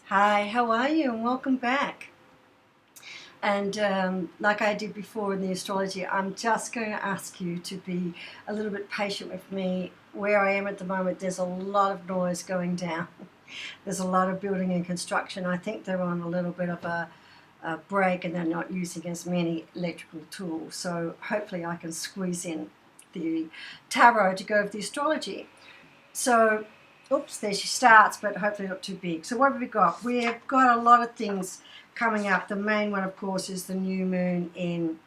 Hi, how are you? And welcome back. And like I did before in the astrology, I'm just going to ask you to be a little bit patient with me. Where I am at the moment, there's a lot of noise going down. There's a lot of building and construction. I think they're on a little bit of a break and they're not using as many electrical tools. So hopefully I can squeeze in the tarot to go with the astrology. So, oops, there she starts, but hopefully not too big. So what have we got? We've got a lot of things coming up. The main one, of course, is the new moon in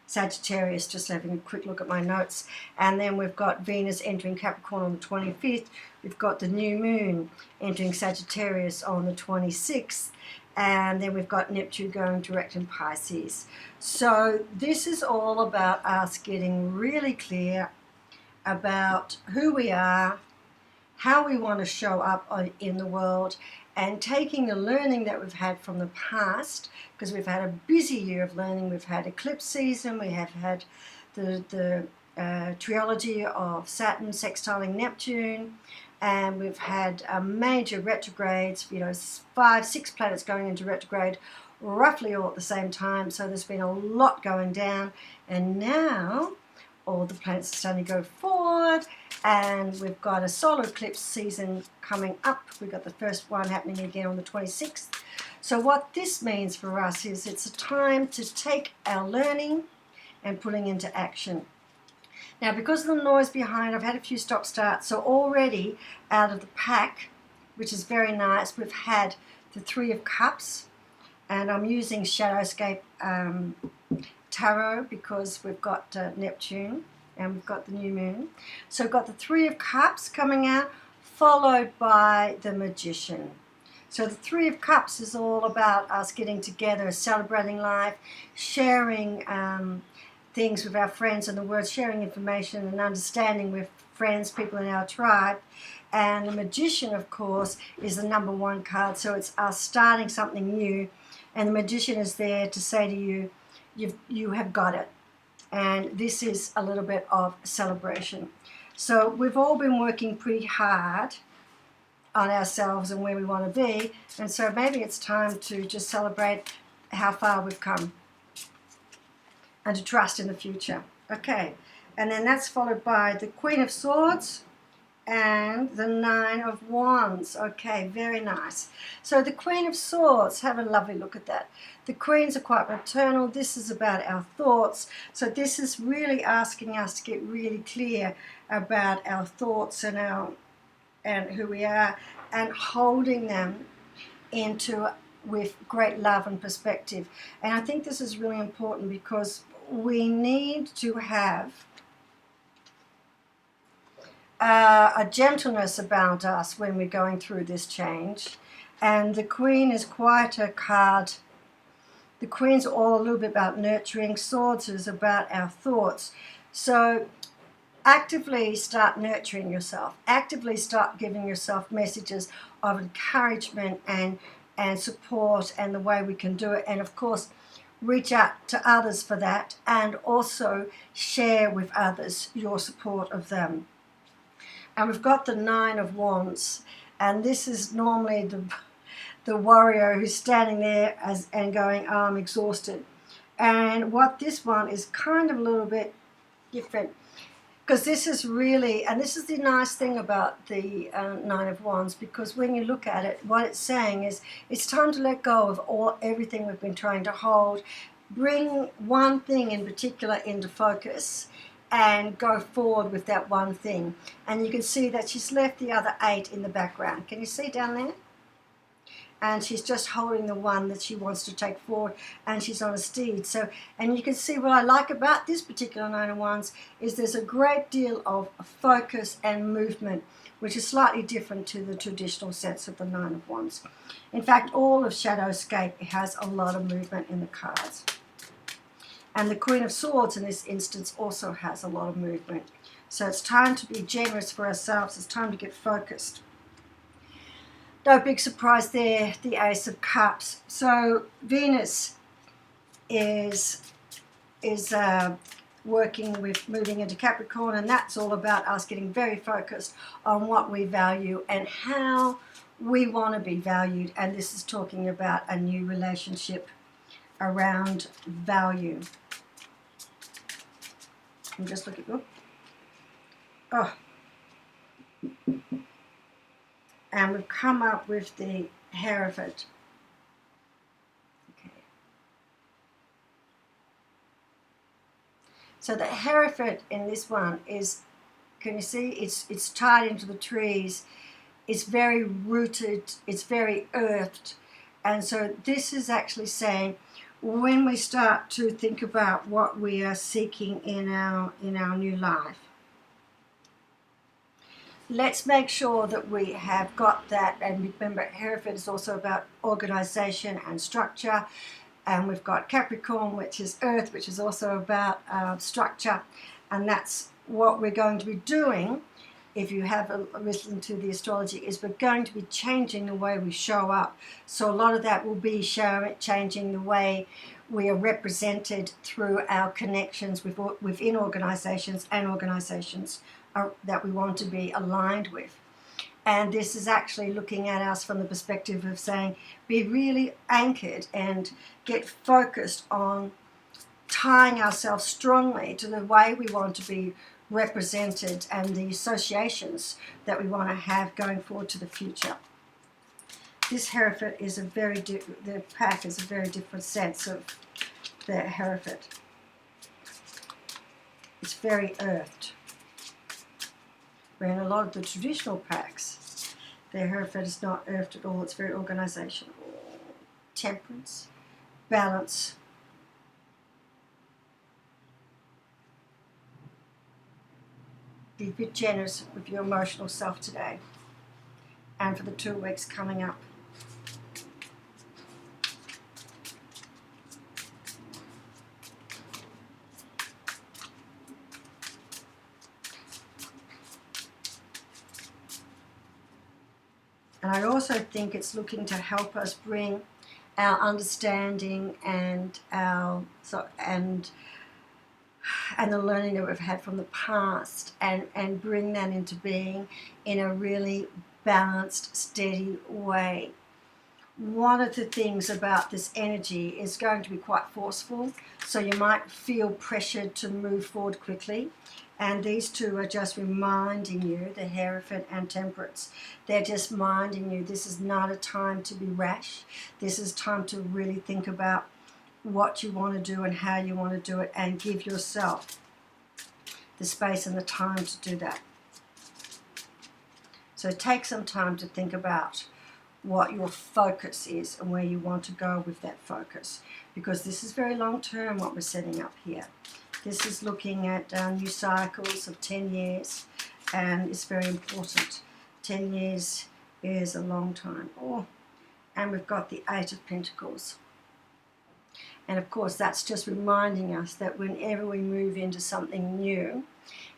Sagittarius, just having a quick look at my notes. And then we've got Venus entering Capricorn on the 25th. We've got the new moon entering Sagittarius on the 26th. And then we've got Neptune going direct in Pisces. So this is all about us getting really clear about who we are, how we want to show up in the world, and taking the learning that we've had from the past, because we've had a busy year of learning. We've had eclipse season, we have had the trilogy of Saturn sextiling Neptune, and we've had major retrogrades, 5, 6 planets going into retrograde roughly all at the same time. So there's been a lot going down, and now all the planets are starting to go forward, and we've got a solar eclipse season coming up. We've got the first one happening again on the 26th. So what this means for us is it's a time to take our learning and putting into action. Now, because of the noise behind, I've had a few stop starts, so already out of the pack, which is very nice, we've had the Three of Cups, and I'm using Shadowscape Tarot because we've got Neptune and we've got the new moon. So we've got the Three of Cups coming out, followed by the Magician. So the Three of Cups is all about us getting together, celebrating life, sharing things with our friends and the world, sharing information and understanding with friends, people in our tribe. And the Magician, of course, is the number one card. So it's us starting something new. And the Magician is there to say to you, you have got it. And this is a little bit of celebration. So we've all been working pretty hard on ourselves and where we want to be, and so maybe it's time to just celebrate how far we've come and to trust in the future. Okay, and then that's followed by the Queen of Swords and the Nine of Wands. Okay, very nice. So the Queen of Swords, have a lovely look at that. The Queens are quite maternal. This is about our thoughts. So this is really asking us to get really clear about our thoughts and who we are, and holding them with great love and perspective. And I think this is really important because we need to have a gentleness about us when we're going through this change. And the Queen is quite a card. The Queen's all a little bit about nurturing. Swords is about our thoughts. So actively start nurturing yourself. Actively start giving yourself messages of encouragement and support and the way we can do it. And of course, reach out to others for that, and also share with others your support of them. And we've got the Nine of Wands, and this is normally the warrior who's standing there and going, oh, I'm exhausted. And what this one is kind of a little bit different, because this is really, and this is the nice thing about the Nine of Wands, because when you look at it, what it's saying is it's time to let go of everything we've been trying to hold, bring one thing in particular into focus, and go forward with that one thing. And you can see that she's left the other 8 in the background. Can you see down there? And she's just holding the one that she wants to take forward, and she's on a steed. So, and you can see what I like about this particular Nine of Wands is there's a great deal of focus and movement, which is slightly different to the traditional sense of the Nine of Wands. In fact, all of Shadowscape has a lot of movement in the cards. And the Queen of Swords in this instance also has a lot of movement. So it's time to be generous for ourselves. It's time to get focused. No big surprise there, the Ace of Cups. So Venus is working with moving into Capricorn, and that's all about us getting very focused on what we value and how we want to be valued, and this is talking about a new relationship around value. I'm just looking. Oh. And we've come up with the Hereford. Okay. So the Hereford in this one is, can you see? It's tied into the trees. It's very rooted. It's very earthed. And so this is actually saying, when we start to think about what we are seeking in our new life, let's make sure that we have got that. And remember, Hereford is also about organization and structure. And we've got Capricorn, which is earth, which is also about structure. And that's what we're going to be doing. If you have listened to the astrology, is we're going to be changing the way we show up. So a lot of that will be changing the way we are represented through our connections within organizations and organizations that we want to be aligned with. And this is actually looking at us from the perspective of saying, be really anchored and get focused on tying ourselves strongly to the way we want to be represented and the associations that we want to have going forward to the future. This Hereford is the pack is a very different sense of the Hereford. It's very earthed. Where in a lot of the traditional packs, the Hereford is not earthed at all. It's very organizational. Temperance, balance. Be a bit generous with your emotional self today and for the 2 weeks coming up. And I also think it's looking to help us bring our understanding and the learning that we've had from the past and bring that into being in a really balanced, steady way. One of the things about this energy is going to be quite forceful, so you might feel pressured to move forward quickly. And these two are just reminding you, the Hereford and Temperance, they're just reminding you this is not a time to be rash. This is time to really think about what you want to do and how you want to do it, and give yourself the space and the time to do that. So take some time to think about what your focus is and where you want to go with that focus, because this is very long term what we're setting up here. This is looking at new cycles of 10 years, and it's very important. 10 years is a long time. Oh, and we've got the Eight of Pentacles. And of course, that's just reminding us that whenever we move into something new,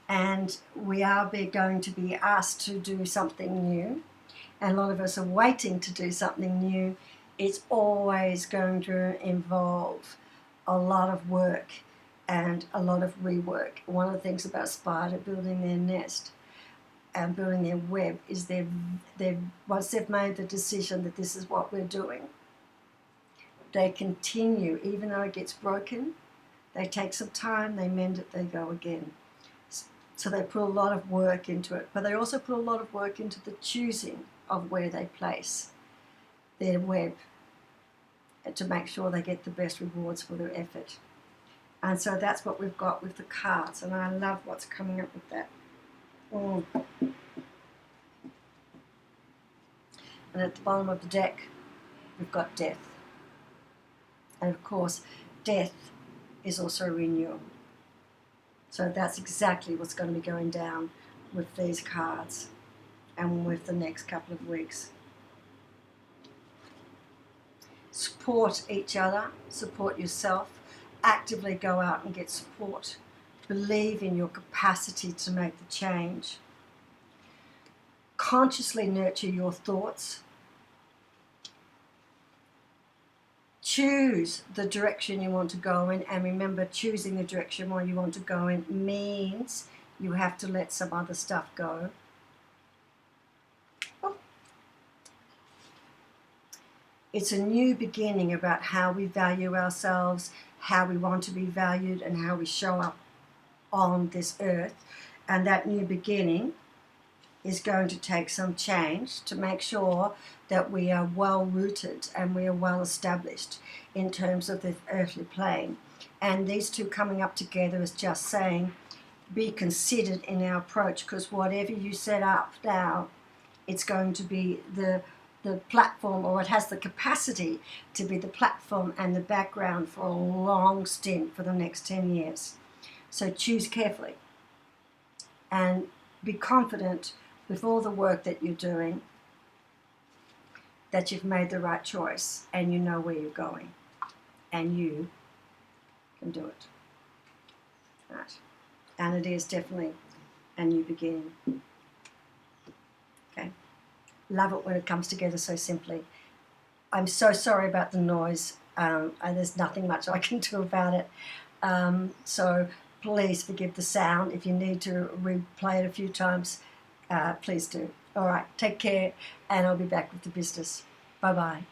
and we are going to be asked to do something new, and a lot of us are waiting to do something new, it's always going to involve a lot of work and a lot of rework. One of the things about spider building their nest and building their web is once they've made the decision that this is what we're doing, they continue, even though it gets broken, they take some time, they mend it, they go again. So they put a lot of work into it, but they also put a lot of work into the choosing of where they place their web to make sure they get the best rewards for their effort. And so that's what we've got with the cards, and I love what's coming up with that. Oh. And at the bottom of the deck, we've got death. And of course, death is also renewal. So that's exactly what's going to be going down with these cards and with the next couple of weeks. Support each other, support yourself, actively go out and get support. Believe in your capacity to make the change. Consciously nurture your thoughts. Choose the direction you want to go in, and remember, choosing the direction where you want to go in means you have to let some other stuff go. Oh. It's a new beginning about how we value ourselves, how we want to be valued, and how we show up on this earth. And that new beginning is going to take some change to make sure that we are well rooted and we are well established in terms of the earthly plane. And these two coming up together is just saying, be considered in our approach, because whatever you set up now, it's going to be the platform, or it has the capacity to be the platform and the background for a long stint for the next 10 years. So choose carefully and be confident with all the work that you're doing that you've made the right choice and you know where you're going and you can do it. Right. And it is definitely a new beginning. Okay. Love it when it comes together so simply. I'm so sorry about the noise, and there's nothing much I can do about it. So please forgive the sound. If you need to replay it a few times, please do. All right, take care, and I'll be back with the business. Bye-bye.